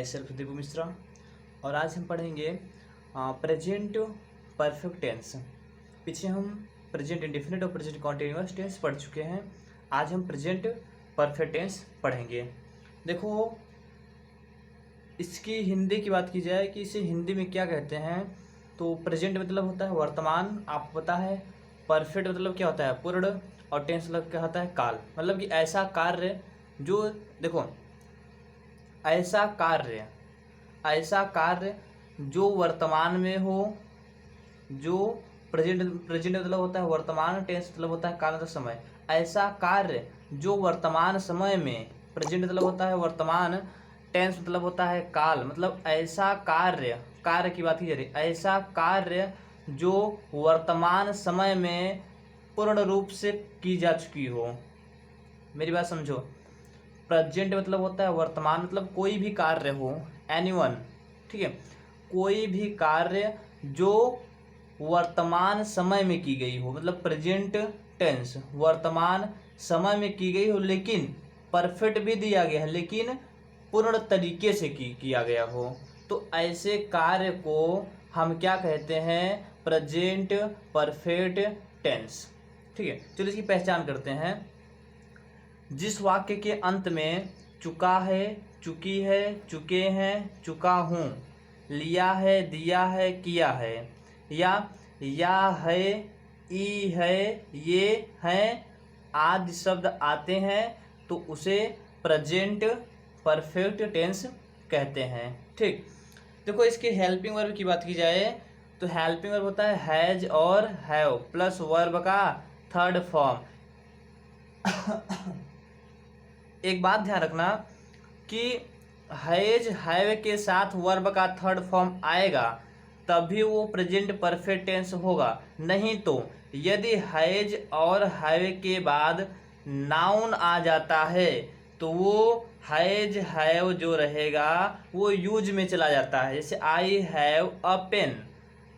Self Deepu Mishra और आज हम पढ़ेंगे प्रेजेंट परफेक्ट टेंस। पीछे हम प्रेजेंट इंडेफिनिट और प्रेजेंट कॉन्टिन्यूअस टेंस पढ़ चुके हैं। आज हम प्रेजेंट परफेक्ट टेंस पढ़ेंगे। देखो, इसकी हिंदी की बात की जाए कि इसे हिंदी में क्या कहते हैं, तो प्रेजेंट मतलब होता है वर्तमान, आपको पता है। परफेक्ट मतलब क्या होता है पूर्ण, और टेंस मतलब क्या होता है काल। मतलब कि ऐसा कार्य जो, देखो, ऐसा कार्य जो वर्तमान में हो, जो प्रेजेंट मतलब होता है वर्तमान, टेंस मतलब होता है काल मतलब समय। ऐसा कार्य जो वर्तमान समय में, प्रेजेंट मतलब होता है वर्तमान, टेंस मतलब होता है काल। मतलब ऐसा कार्य की बात की जा रही, ऐसा कार्य जो वर्तमान समय में पूर्ण रूप से की जा चुकी हो। मेरी बात समझो। प्रेजेंट मतलब होता है वर्तमान, मतलब कोई भी कार्य हो, एनीवन, ठीक है, कोई भी कार्य जो वर्तमान समय में की गई हो, मतलब प्रेजेंट टेंस वर्तमान समय में की गई हो, लेकिन परफेक्ट भी दिया गया है, लेकिन पूर्ण तरीके से किया गया हो, तो ऐसे कार्य को हम क्या कहते हैं? Present perfect tense. ठीक है, चलिए इसकी पहचान करते हैं। जिस वाक्य के अंत में चुका है, चुकी है, चुके हैं, चुका हूँ, लिया है, दिया है, किया है, या है, ई है, ये हैं आदि शब्द आते हैं, तो उसे प्रेजेंट परफेक्ट टेंस कहते हैं। ठीक, देखो इसके हेल्पिंग वर्ब की बात की जाए तो हेल्पिंग वर्ब होता है हैज और हैव प्लस वर्ब का थर्ड फॉर्म। एक बात ध्यान रखना कि हैज हैव के साथ वर्ब का थर्ड फॉर्म आएगा तभी वो प्रेजेंट परफेक्ट टेंस होगा। नहीं तो यदि हैज और हैव के बाद नाउन आ जाता है तो वो हैज हैव जो रहेगा वो यूज में चला जाता है। जैसे I have a pen,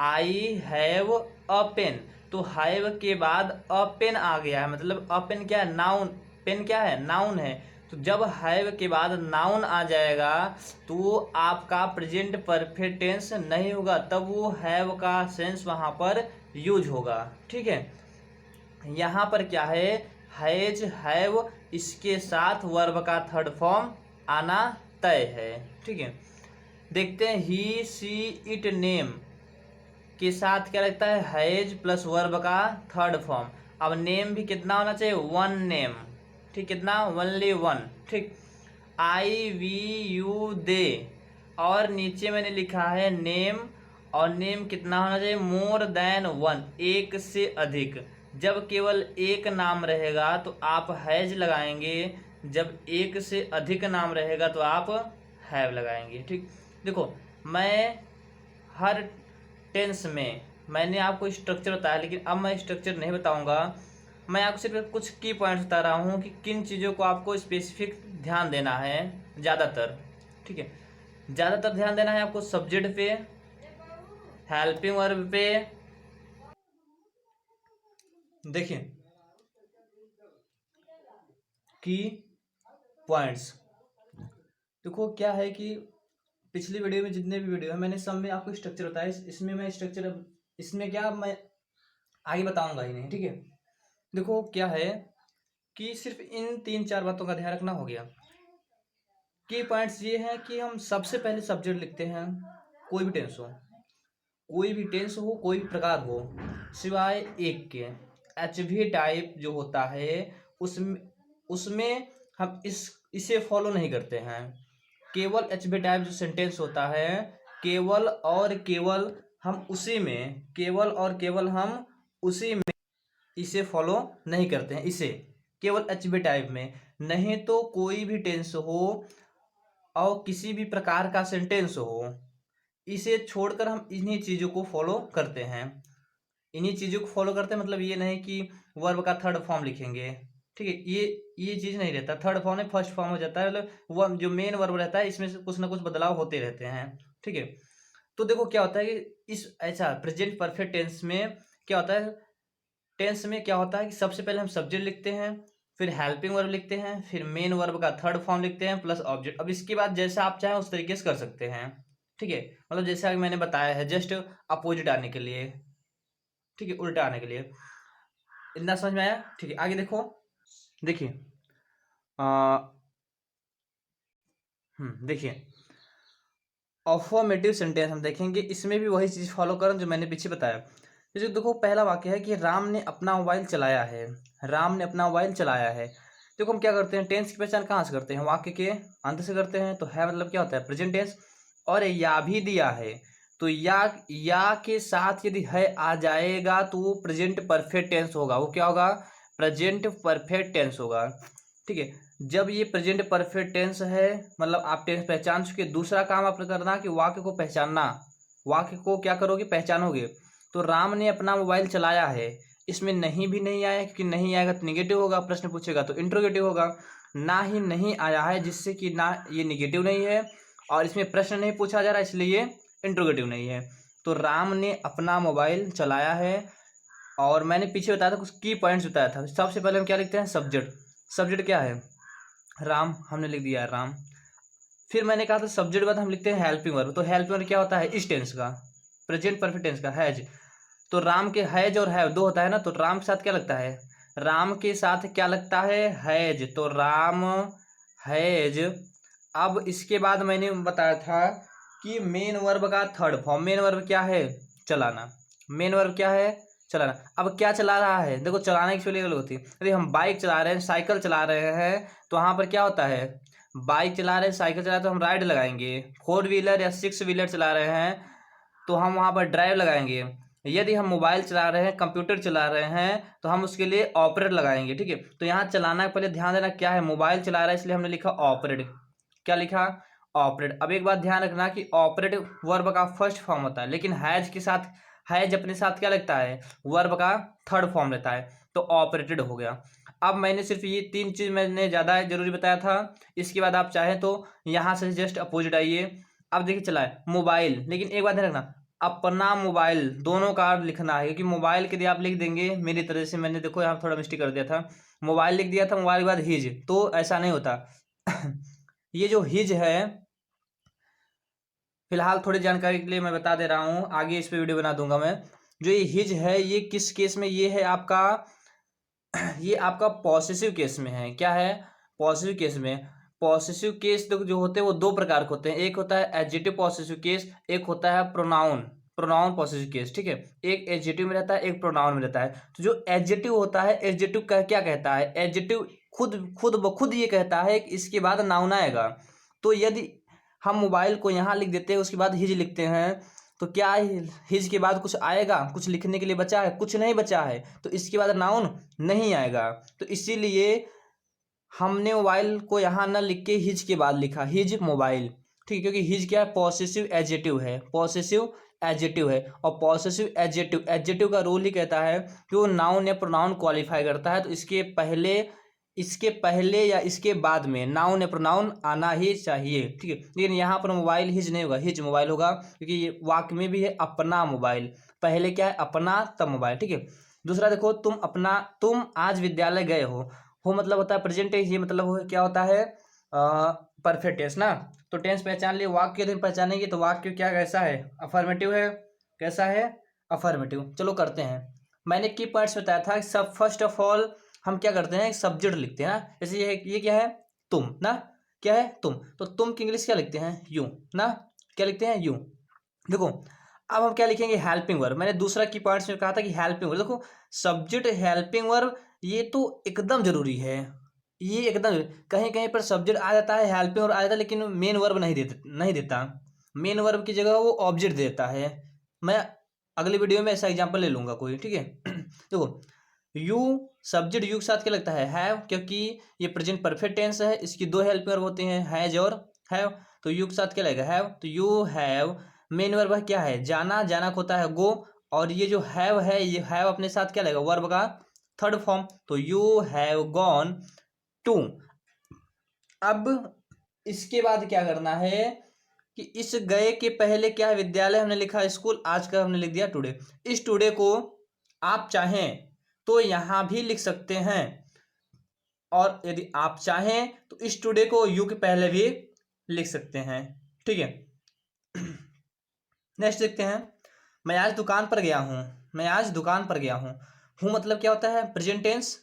I have a pen, तो हैव के बाद अ पेन आ गया है, मतलब अ पेन क्या है? नाउन। पेन क्या है? नाउन है। तो जब हैव के बाद नाउन आ जाएगा तो वो आपका प्रेजेंट परफेक्ट टेंस नहीं होगा, तब वो हैव का सेंस वहां पर यूज होगा। ठीक है, यहाँ पर क्या है? हैज हैव, इसके साथ वर्ब का थर्ड फॉर्म आना तय है। ठीक है, देखते हैं ही सी इट नेम के साथ क्या लगता है? हैज प्लस वर्ब का थर्ड फॉर्म। अब नेम भी कितना होना चाहिए? One name. ठीक, कितना? Only one. ठीक, आई वी यू दे, और नीचे मैंने लिखा है नेम, और नेम कितना होना चाहिए? मोर देन वन, एक से अधिक। जब केवल एक नाम रहेगा तो आप हैज लगाएंगे, जब एक से अधिक नाम रहेगा तो आप हैव लगाएंगे। ठीक, देखो मैं हर टेंस में मैंने आपको स्ट्रक्चर बताया, लेकिन अब मैं स्ट्रक्चर नहीं बताऊंगा। मैं आपको सिर्फ कुछ की पॉइंट्स बता रहा हूँ कि किन चीज़ों को आपको स्पेसिफिक ध्यान देना है ज़्यादातर। ठीक है, ज़्यादातर ध्यान देना है आपको सब्जेक्ट पे, हेल्पिंग वर्ब पे। देखिए की पॉइंट्स, देखो क्या है कि पिछली वीडियो में जितने भी वीडियो है मैंने सब में आपको स्ट्रक्चर बताया। इसमें मैं स्ट्रक्चर, इसमें क्या मैं आगे बताऊंगा ही नहीं। ठीक है, देखो क्या है कि सिर्फ इन 3-4 बातों का ध्यान रखना हो गया। की पॉइंट्स ये हैं कि हम सबसे पहले सब्जेक्ट लिखते हैं, कोई भी टेंस हो, कोई भी टेंस हो, कोई भी प्रकार हो, सिवाय एक के, एचवी टाइप जो होता है उसमें उसमें हम इसे फॉलो नहीं करते हैं। केवल एचवी टाइप जो सेंटेंस होता है, केवल और केवल हम उसी में, केवल और केवल हम उसी में इसे फॉलो नहीं करते हैं, इसे केवल एचवी टाइप में। नहीं तो कोई भी टेंस हो और किसी भी प्रकार का सेंटेंस हो, इसे छोड़कर हम इन्हीं चीज़ों को फॉलो करते हैं। इन्हीं चीज़ों को फॉलो करते हैं मतलब ये नहीं कि वर्ब का थर्ड फॉर्म लिखेंगे। ठीक है, ये चीज़ नहीं रहता। थर्ड फॉर्म में फर्स्ट फॉर्म हो जाता है, मतलब वो जो मेन वर्ब रहता है इसमें से कुछ ना कुछ बदलाव होते रहते हैं। ठीक है, तो देखो क्या होता है कि इस ऐसा प्रेजेंट परफेक्ट टेंस में क्या होता है? टेंस में क्या होता है कि सबसे पहले हम सब्जेक्ट लिखते हैं, फिर हेल्पिंग वर्ब लिखते हैं, फिर मेन वर्ब का थर्ड फॉर्म लिखते हैं प्लस ऑब्जेक्ट। अब इसके बाद जैसा आप चाहें उस तरीके से कर सकते हैं, ठीक है। मतलब जैसे अभी मैंने बताया है, जस्ट अपोजिट आने के लिए, ठीक है, उल्टा आने के लिए। इतना समझ में आया? ठीक है, आगे देखो। देखिए देखिए अफर्मेटिव सेंटेंस हम देखेंगे, इसमें भी वही चीज़ फॉलो करें जो मैंने पीछे बताया। जैसे देखो पहला वाक्य है कि राम ने अपना मोबाइल चलाया है। राम ने अपना मोबाइल चलाया है। देखो हम क्या करते हैं, टेंस की पहचान कहाँ से करते हैं? वाक्य के अंत से करते हैं। तो है मतलब क्या होता है? Present tense. और या भी दिया है तो या के साथ यदि है आ जाएगा तो वो प्रेजेंट परफेक्ट टेंस होगा। वो क्या होगा? प्रेजेंट परफेक्ट टेंस होगा, ठीक है। जब ये प्रेजेंट परफेक्ट टेंस है, मतलब आप टेंस पहचान चुके। दूसरा काम आपने करना कि वाक्य को पहचानना। वाक्य को क्या करोगे? पहचानोगे। तो राम ने अपना मोबाइल चलाया है, इसमें नहीं भी नहीं आया, क्योंकि नहीं आएगा तो निगेटिव होगा, प्रश्न पूछेगा तो इंट्रोगेटिव होगा। ना ही नहीं आया है, जिससे कि ना ये निगेटिव नहीं है और इसमें प्रश्न नहीं पूछा जा रहा, इसलिए ये इंट्रोगेटिव नहीं है। तो राम ने अपना मोबाइल चलाया है। और मैंने पीछे बताया था, कुछ की पॉइंट्स बताया था। सबसे पहले हम क्या लिखते हैं? सब्जेक्ट। सब्जेक्ट क्या है? राम, हमने लिख दिया है राम। फिर मैंने कहा था सब्जेक्ट बाद हम लिखते हैं हेल्पिंग वर्ब। तो हेल्पिंग वर्ब क्या होता है? इस टेंस का, प्रेजेंट परफेक्ट टेंस का, हैज। तो राम के हैज और हैव दो होता है ना, तो राम के साथ क्या लगता है? राम के साथ क्या लगता है? हैज। तो राम हैज। अब इसके बाद मैंने बताया था कि मेन वर्ब का थर्ड फॉर्म। मेन वर्ब क्या है? चलाना। मेन वर्ब क्या है? चलाना। अब क्या चला रहा है? देखो चलाने की स्पेलिंग अलग होती है। यदि हम बाइक चला रहे हैं, साइकिल चला रहे हैं, तो वहां पर क्या होता है? बाइक चला रहे हैं, साइकिल चला रहे हैं तो हम राइड लगाएंगे। 4 व्हीलर या 6 व्हीलर चला रहे हैं तो हम वहां पर ड्राइव लगाएंगे। यदि हम मोबाइल चला रहे हैं, कंप्यूटर चला रहे हैं, तो हम उसके लिए ऑपरेट लगाएंगे, ठीक है। तो यहाँ चलाना पहले ध्यान देना क्या है? मोबाइल चला रहा है इसलिए हमने लिखा ऑपरेट। क्या लिखा? ऑपरेट। अब एक बात ध्यान रखना कि ऑपरेट वर्ब का फर्स्ट फॉर्म होता है, लेकिन हैज के साथ, हैज अपने साथ क्या लगता है? वर्ब का थर्ड फॉर्म लेता है, तो ऑपरेटेड हो गया। अब मैंने सिर्फ ये 3 चीज मैंने ज्यादा जरूरी बताया था। इसके बाद आप चाहें तो यहाँ से जस्ट अपोजिट आइए। अब देखिए चला है मोबाइल, लेकिन एक बात ध्यान रखना, अपना मोबाइल दोनों का अर्थ लिखना है। क्योंकि मोबाइल के लिए आप लिख देंगे मेरी तरह से, मैंने देखो यहाँ थोड़ा मिस्टेक कर दिया था, मोबाइल लिख दिया था, मोबाइल के बाद हिज, तो ऐसा नहीं होता। ये जो हिज है, फिलहाल थोड़ी जानकारी के लिए मैं बता दे रहा हूँ, आगे इस पे वीडियो बना दूंगा मैं। जो ये हिज है, ये किस केस में? ये है आपका ये आपका पॉसेसिव केस में है। क्या है? पॉसेसिव केस में। पॉसेसिव केस जो होते हैं वो दो प्रकार के होते हैं। एक होता है एडजेक्टिव पॉसेसिव केस, एक होता है प्रोनाउन, प्रोनाउन पॉसेसिव केस, ठीक है। एक एडजेक्टिव में रहता है, एक प्रोनाउन में रहता है। तो जो एडजेक्टिव होता है, एडजेक्टिव क्या कहता है? एडजेक्टिव खुद खुद ब खुद ये कहता है कि इसके बाद नाउन आएगा। तो यदि हम मोबाइल को यहाँ लिख देते हैं, उसके बाद हिज लिखते हैं, तो क्या हिज के बाद कुछ आएगा? कुछ लिखने के लिए बचा है? कुछ नहीं बचा है, तो इसके बाद नाउन नहीं आएगा। तो इसीलिए हमने मोबाइल को यहाँ न लिख के हिज के बाद लिखा, हिज मोबाइल, ठीक है। क्योंकि हिज क्या है? पॉसेसिव एडजेक्टिव है, पॉसेसिव एडजेक्टिव है। और पॉसेसिव एडजेक्टिव, एडजेक्टिव का रूल ही कहता है कि वो नाउन या प्रोनाउन क्वालिफाई करता है, तो इसके पहले या इसके बाद में नाउन या प्रोनाउन आना ही चाहिए, ठीक है। लेकिन यहाँ पर मोबाइल हिज नहीं होगा, हिज मोबाइल होगा, क्योंकि ये वाक्य में भी है अपना मोबाइल। पहले क्या है? अपना, तब मोबाइल, ठीक है। दूसरा देखो, तुम आज विद्यालय गए हो मतलब होता है प्रेजेंट टेंस, ये मतलब क्या होता है? परफेक्ट टेंस ना। तो टेंस पहचान लिए, वाक्य यदि पहचानेंगे तो वाक्य क्या कैसा है? अफर्मेटिव है। कैसा है? अफर्मेटिव। चलो करते हैं। मैंने की पॉइंट्स बताया था। सब फर्स्ट ऑफ ऑल हम क्या करते हैं? सब्जेक्ट लिखते हैं ना। जैसे ये क्या है? तुम ना। क्या है? तुम। तो तुम की इंग्लिश क्या लिखते हैं? यू ना। क्या लिखते हैं? यू। देखो अब हम क्या लिखेंगे? Helping verb. मैंने दूसरा की पॉइंट्स में कहा था कि हेल्पिंग वर्ब। देखो सब्जेक्ट, हेल्पिंग वर्ब, ये तो एकदम जरूरी है। ये एकदम कहीं कहीं पर सब्जेक्ट आ जाता है, हेल्पिंग वर्ब आ जाता है, लेकिन मेन वर्ब नहीं देता। मेन वर्ब की जगह वो ऑब्जेक्ट देता है। मैं अगली वीडियो में ऐसा एग्जांपल ले लूंगा कोई, ठीक है। देखो यू, सब्जेक्ट यू के साथ क्या लगता है? हैव, क्योंकि ये प्रेजेंट परफेक्ट टेंस है, इसकी दो हेल्पिंग वर्ब होते हैं, हैज और हैव। तो यू के साथ क्या लगेगा? हैव। तो यू हैव। मेन वर्ब क्या है? जाना, जाना को होता है गो। और ये जो हैव है, ये हैव अपने साथ क्या लगेगा? वर्ब का थर्ड फॉर्म। तो यू हैव गॉन टू। अब इसके बाद क्या करना है कि इस गए के पहले क्या है? विद्यालय हमने लिखा, स्कूल, आज का हमने लिख दिया टुडे। इस टुडे को आप चाहें तो यहां भी लिख सकते हैं, और यदि आप चाहें तो इस टुडे को यू के पहले भी लिख सकते हैं। ठीक है, नेक्स्ट देखते हैं। मैं आज दुकान पर गया हूँ। मैं आज दुकान पर गया हूँ। हूँ मतलब क्या होता है? Present tense.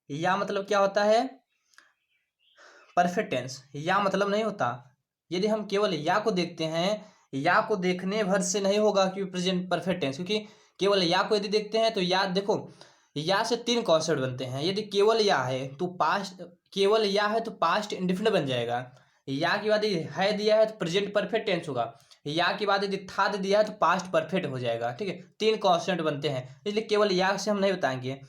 या मतलब क्या होता है? Perfect tense. या मतलब नहीं होता। यदि हम केवल या को देखते हैं, या को देखने भर से नहीं होगा कि प्रेजेंट परफेक्ट टेंस, क्योंकि केवल या को यदि देखते हैं तो या देखो, या से तीन कॉन्सेप्ट बनते हैं। यदि केवल या है तो पास्ट, केवल या है तो पास्ट इंडेफिनिट बन जाएगा। या के बाद यदि है दिया है तो प्रेजेंट परफेक्ट टेंस होगा। या के बाद यदि था दिया है तो पास्ट परफेक्ट हो जाएगा। ठीक है, तीन कॉन्सेप्ट बनते हैं, इसलिए केवल या से हम नहीं बताएंगे।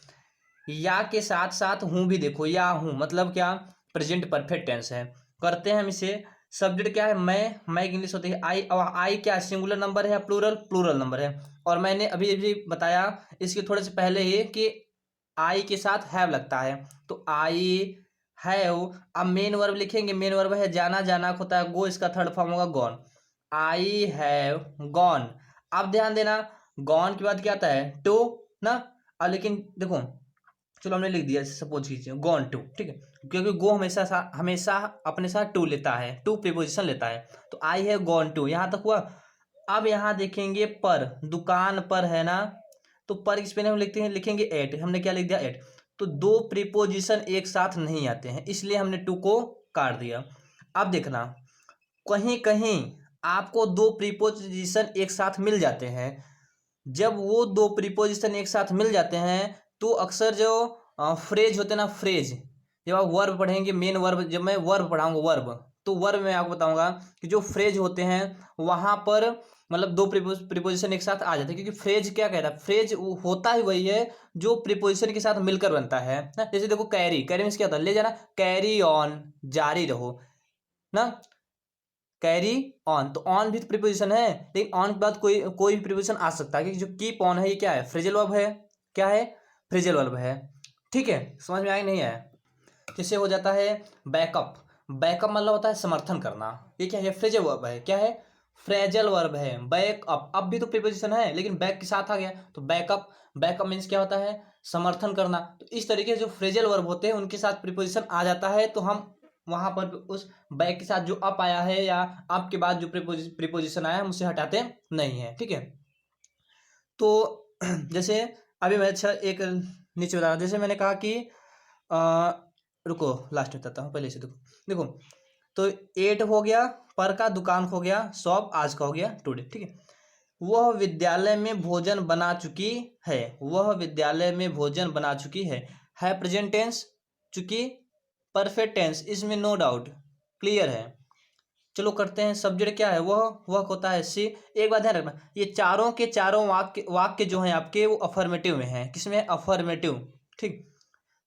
या के साथ साथ हूं भी देखो, या हूं मतलब क्या? प्रेजेंट परफेक्ट टेंस है। करते हैं हम इसे। सब्जेक्ट क्या है? मैं एक इंग्लिश होती है आई, और आई क्या सिंगुलर नंबर है या प्लूरल? प्लूरल नंबर है। और मैंने अभी अभी बताया इसके थोड़े से पहले ही कि आई के साथ हैव लगता है, तो आई हैव। अब मेन वर्ब लिखेंगे, मेन वर्ब है जाना, जाना होता है गो, इसका थर्ड फॉर्म होगा गॉन। I have gone. अब ध्यान देना, गॉन के बाद क्या आता है? टू ना। अब लेकिन देखो, चलो हमने लिख दिया, सपोज कीजिए गॉन टू। ठीक है, क्योंकि गो हमेशा अपने साथ टू लेता है, टू प्रीपोजिशन लेता है। तो आई है गॉन टू, यहां तक हुआ। अब यहां देखेंगे पर, दुकान पर है ना, तो पर इस पे हम लिखते हैं, लिखेंगे एट। हमने क्या लिख दिया? एट। तो दो प्रीपोजिशन एक साथ नहीं आते हैं, इसलिए हमने टू को काट दिया। अब देखना, कहीं कहीं आपको दो प्रीपोजिशन एक साथ मिल जाते हैं। जब वो दो प्रीपोजिशन एक साथ मिल जाते हैं तो अक्सर जो फ्रेज होते हैं ना, फ्रेज, जब आप वर्ब पढ़ेंगे, मेन वर्ब, जब मैं वर्ब पढ़ाऊंगा वर्ब, तो वर्ब में आपको बताऊंगा कि जो फ्रेज होते हैं वहां पर मतलब दो प्रीपोजिशन एक साथ आ जाते हैं। क्योंकि फ्रेज क्या कहता है? फ्रेज होता ही वही है जो प्रीपोजिशन के साथ मिलकर बनता है ना। जैसे देखो कैरी, कैरी मीन्स क्या होता है? ले जाना, कैरी ऑन, जारी रहो ना। कैरी ऑन, तो ऑन भी तो प्रीपोजिशन है, लेकिन ऑन के बाद कोई कोई भी प्रीपोजिशन आ सकता है, क्योंकि जो कीप ऑन है ये क्या है? फ्रेजल वर्ब है। क्या है? फ्रेजल वर्ब है। ठीक है, समझ में आया नहीं आया? जैसे हो जाता है बैकअप। बैकअप मतलब होता है समर्थन करना। ये क्या है? फ्रेजल वर्ब है। क्या है? फ्रेजल वर्ब है। बैकअप, अब भी तो प्रीपोजिशन है लेकिन बैक के साथ आ गया, तो बैकअप। बैकअप मीन्स क्या होता है? समर्थन करना। तो इस तरीके से जो फ्रेजल वर्ब होते हैं उनके साथ प्रीपोजिशन आ जाता है, तो हम वहां पर उस बैक के साथ जो अप आया है या अप के बाद जो प्रीपोजिशन आया है हम उसे हटाते नहीं है। ठीक है, तो जैसे अभी मैं अच्छा एक नीचे बता रहा हूं। जैसे मैंने कहा कि आ, रुको लास्ट में बताता हूँ, पहले से देखो। देखो, तो एट हो गया, पर का, दुकान हो गया, शॉप आज का हो गया टुडे। ठीक है, वह विद्यालय में भोजन बना चुकी है। वह विद्यालय में भोजन बना चुकी है प्रेजेंट टेंस। चुकी परफेक्ट टेंस, इसमें नो डाउट, क्लियर है। चलो करते हैं। सब्जेक्ट क्या है? वह होता है सी। एक बात ध्यान रखना, ये चारों के चारों वाक्य वाक्य जो हैं आपके वो अफर्मेटिव में हैं। किसमें? अफर्मेटिव। ठीक,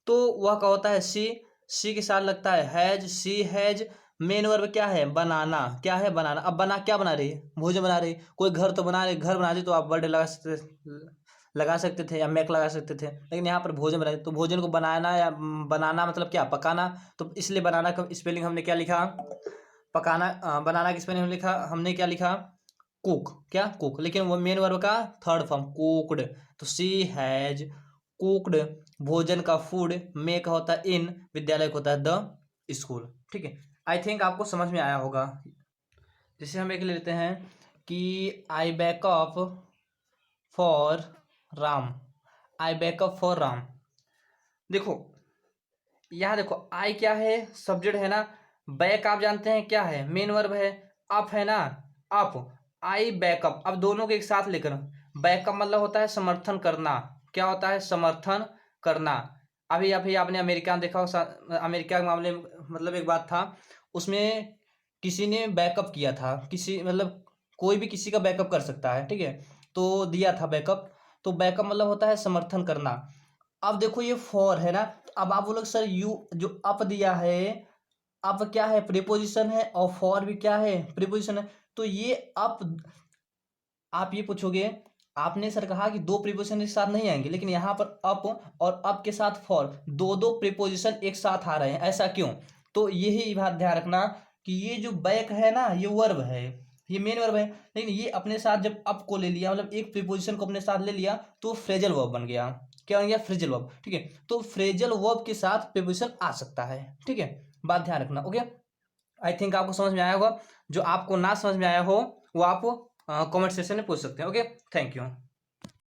तो वह का होता है सी। सी के साथ लगता है has, she has. Main verb क्या है? बनाना। क्या है? बनाना। अब बना क्या बना रही है? भोजन बना रही है। कोई घर तो बना रही, घर बना रही तो आप वर्ड लगा सकते थे या मेक लगा सकते थे, लेकिन यहाँ पर भोजन बना रही, तो भोजन को बनाना या बनाना मतलब क्या? पकाना। तो इसलिए बनाना का स्पेलिंग हमने क्या लिखा? पकाना। बनाना की स्पेलिंग हमने लिखा, हमने क्या लिखा? कुक। क्या? कुक। लेकिन वो मेन वर्ब का थर्ड फॉर्म कुकड। तो सी हैज कुकड भोजन का फूड, मे का होता है इन, विद्यालय का होता है द स्कूल। ठीक है, आई थिंक आपको समझ में आया होगा। जैसे हम एक ले लेते हैं कि I backup for RAM. I backup for RAM. देखो यहाँ देखो, आई क्या है? सब्जेक्ट है ना। बैक आप जानते हैं क्या है? मेन वर्ब है। अप है ना, अप। आई बैकअप, अब दोनों को एक साथ लेकर, बैकअप मतलब होता है समर्थन करना। क्या होता है? समर्थन करना। अभी अभी आपने अमेरिका में देखा हो, अमेरिका के मामले में मतलब एक बात था, उसमें किसी ने बैकअप किया था, किसी मतलब कोई भी किसी का बैकअप कर सकता है। ठीक है, तो दिया था बैकअप, तो बैकअप मतलब होता है समर्थन करना। अब देखो ये फॉर है ना, तो अब आप बोलोगे सर यू जो अप दिया है, अप क्या है? प्रीपोजिशन है, और फॉर भी क्या है? प्रीपोजिशन है। तो ये अप, आप ये पूछोगे, आपने सर कहा कि दो प्रीपोजिशन एक साथ नहीं आएंगे, लेकिन यहाँ पर अप और अप के साथ फॉर, दो दो प्रीपोजिशन एक साथ आ रहे हैं, ऐसा क्यों? तो यही बात ध्यान रखना कि ये जो बैक है ना, ये वर्ब है, ये मेन वर्ब है, लेकिन ये अपने साथ जब अप को ले लिया, मतलब एक प्रीपोजिशन को अपने साथ ले लिया, तो फ्रेजल वर्ब बन गया। क्या बन गया, फ्रेजल वर्ब। ठीक है, तो फ्रेजल वर्ब के साथ प्रीपोजिशन आ सकता है। ठीक है, बात ध्यान रखना। ओके, आई थिंक आपको समझ में आया होगा। जो आपको ना समझ में आया हो वो आप कमेंट सेक्शन में पूछ सकते हैं। Okay, thank you.